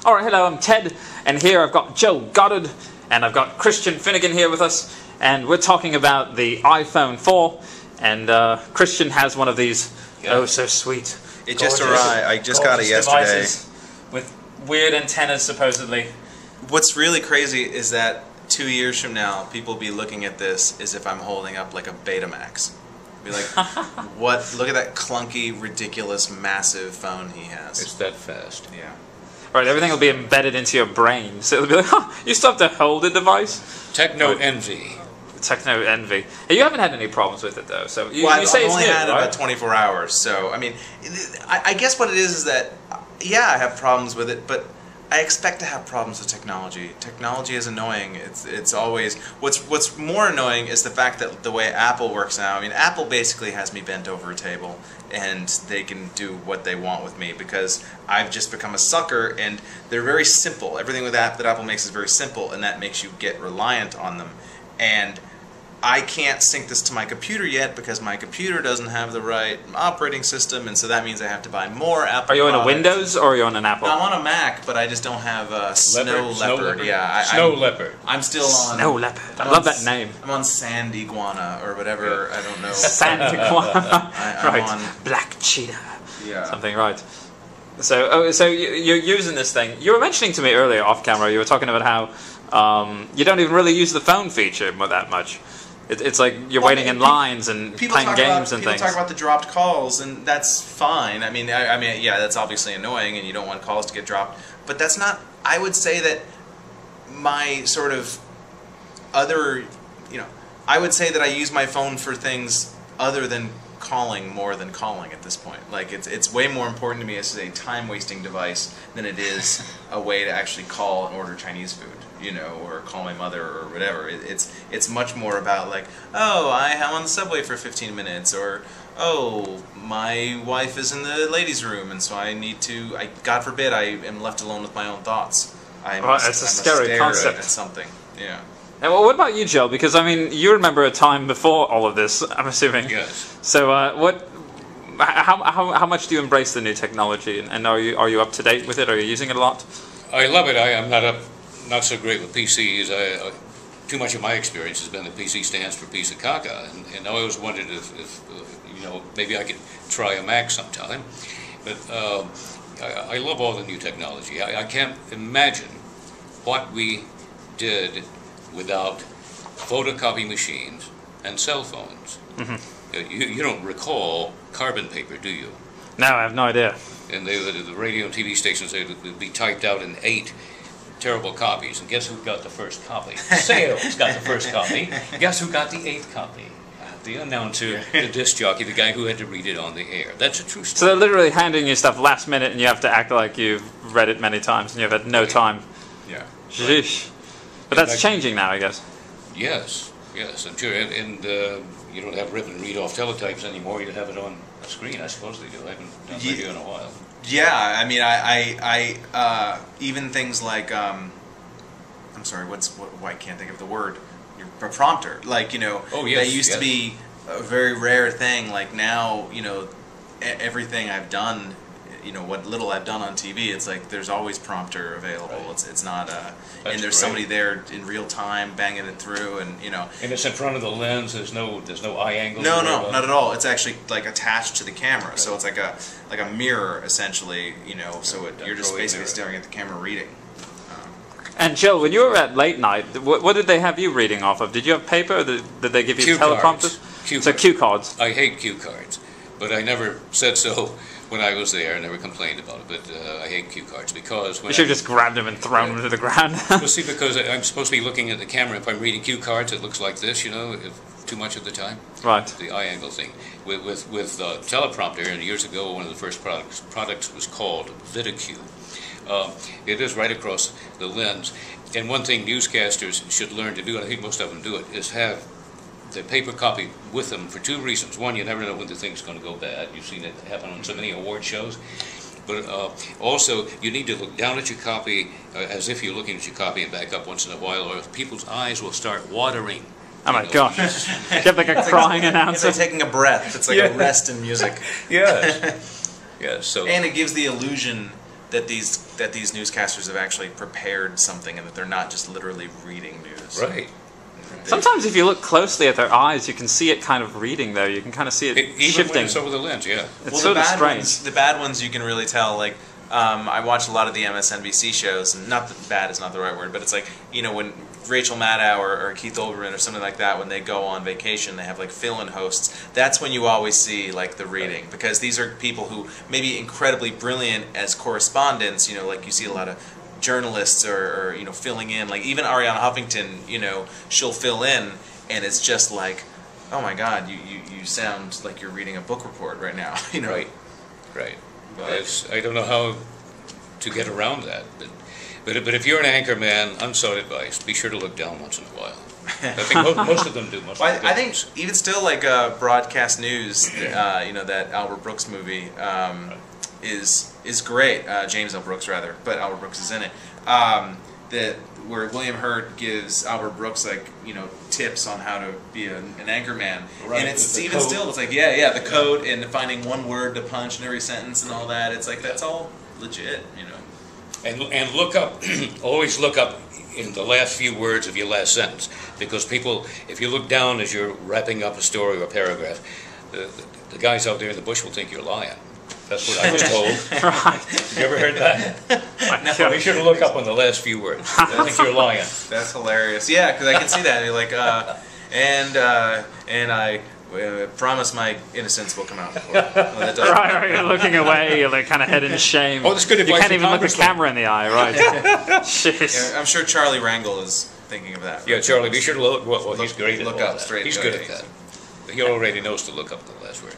Alright, hello, I'm Ted, and here I've got Joe Godard, and I've got Christian Finnegan here with us, and we're talking about the iPhone 4, and Christian has one of these, oh so sweet. It just arrived, I just got it yesterday. With weird antennas, supposedly. What's really crazy is that 2 years from now, people will be looking at this as if I'm holding up like a Betamax. Be like, what? Look at that clunky, ridiculous, massive phone he has. It's that fast. Yeah. Right, everything will be embedded into your brain, so it'll be like, you still have to hold the device? Techno envy. Techno envy. Hey, you haven't had any problems with it though, so you say I've it's only new, had it right? about 24 hours, so I mean, I guess what it is that, yeah, I have problems with it, but I expect to have problems with technology. Technology is annoying. It's always what's more annoying is the fact that the way Apple works now. I mean, Apple basically has me bent over a table, and they can do what they want with me because I've just become a sucker. And they're very simple. Everything with that Apple makes is very simple, and that makes you get reliant on them. And I can't sync this to my computer yet because my computer doesn't have the right operating system, and so that means I have to buy more Apple Are you on a products. Windows or are you on an Apple? No, I'm on a Mac, but I just don't have Snow Leopard. Yeah, Snow Leopard. I'm still on Snow Leopard. I love that name. I'm on Sand Iguana or whatever. I don't know. Sand Iguana. I'm Right. on. Black Cheetah. Yeah. Something right. So, so you're using this thing. You were mentioning to me earlier off camera. You were talking about how you don't even really use the phone feature that much. It's like you're waiting in lines and playing games and things. People talk about the dropped calls, and that's fine. I mean, yeah, that's obviously annoying, and you don't want calls to get dropped. But that's not. I would say that my sort of other, I would say that I use my phone for things other than calling more than calling at this point. Like it's way more important to me as a time-wasting device than it is a way to actually call and order Chinese food. Or call my mother or whatever. It's much more about like, oh, I'm on the subway for 15 minutes, or oh, my wife is in the ladies' room, and so I need to. God forbid, I am left alone with my own thoughts. It's a scary concept. At something. Yeah. And well, what about you, Joe? Because I mean, you remember a time before all of this, I'm assuming. Yes. So, how much do you embrace the new technology, and are you up to date with it? Are you using it a lot? I love it. I'm not so great with PCs. Too much of my experience has been that PC stands for piece of caca, and I always wondered if maybe I could try a Mac sometime. But I love all the new technology. I can't imagine what we did without photocopy machines and cell phones. Mm-hmm. You don't recall carbon paper, do you? No, I have no idea. And the radio and TV stations, they would be typed out in 8 terrible copies, and guess who got the first copy? Sales got the first copy. Guess who got the 8th copy? The announcer, the disc jockey, the guy who had to read it on the air. That's a true story. So they're literally handing you stuff last minute, and you have to act like you've read it many times, and you've had no time. Yeah. Sheesh. But that's changing now, I guess. Yes, I'm sure. And you don't have rip and read off teletypes anymore. You have it on a screen, I suppose they do. I haven't done radio in a while. Yeah, I mean, I even things like, I'm sorry, why I can't think of the word, a prompter, like, oh, yes, that used to be a very rare thing, like now, everything I've done, what little I've done on TV, it's like there's always prompter available. Right. It's not and there's somebody there in real time banging it through, and And it's in front of the lens. There's no eye angle. No, not at all. It's actually like attached to the camera, right. So it's like a mirror essentially. So you're just basically staring at the camera reading. And Jill, when you were at late night, what did they have you reading off of? Did you have paper, or did they give you teleprompters? So cue cards. I hate cue cards, but I never said so when I was there. I never complained about it, but I hate cue cards because when you should have just grabbed them and thrown them to the ground. Well, see, because I'm supposed to be looking at the camera. If I'm reading cue cards, it looks like this, too much of the time. Right. The eye angle thing. With teleprompter, and years ago, one of the first products was called VidaCue. It is right across the lens. And one thing newscasters should learn to do, and I think most of them do it, is have the paper copy with them for 2 reasons. One, you never know when the thing's going to go bad. You've seen it happen on so many award shows. But also, you need to look down at your copy as if you're looking at your copy and back up once in a while, or people's eyes will start watering. Oh my gosh. You have like a crying announcer. It's like taking a breath. It's like a rest in music. Yes. Yes. So. And it gives the illusion that these newscasters have actually prepared something and that they're not just literally reading news. Right. Sometimes if you look closely at their eyes, you can see it kind of reading, though. You can kind of see it Even shifting. when it's over the lens, yeah. It's Well, sort of strange. the bad ones you can really tell. Like, I watch a lot of the MSNBC shows, and not that bad is not the right word, but it's like, you know, when Rachel Maddow or Keith Olbermann or something like that, when they go on vacation, they have like fill-in hosts. That's when you always see like the reading, because these are people who may be incredibly brilliant as correspondents. You know, like you see a lot of journalists or you know, filling in. Like even Ariana Huffington, you know, she'll fill in, and it's just like, oh my God, you sound like you're reading a book report right now. You know. Right. Right. But I don't know how to get around that, but if you're an anchor man, unsolid advice: be sure to look down once in a while. I think most of them do. I think even still, like broadcast news, you know, that Albert Brooks movie is great. James L. Brooks rather, but Albert Brooks is in it. Where William Hurt gives Albert Brooks, like, you know, tips on how to be an anchor man, right, and it's the even code. still, it's like the code and finding one word to punch in every sentence and all that. It's like that's all legit, you know. And look up, always look up in the last few words of your last sentence, because people, if you look down as you're wrapping up a story or a paragraph, the guys out there in the bush will think you're lying. That's what I was told. Right. You ever heard that? No. Be sure to look up on the last few words. I think you're lying. That's hilarious. Yeah, because I can see that. You're like, and I promise my innocence will come out. Right, you're looking away, you're like kind of head in shame. Oh, that's good You advice can't for even look the Congressman. camera in the eye, right? Jeez. Yeah, I'm sure Charlie Rangel is thinking of that. Yeah, Charlie, be sure to look. Well, he's great at look all up that. straight He's away. good at that. He already knows to look up the last words.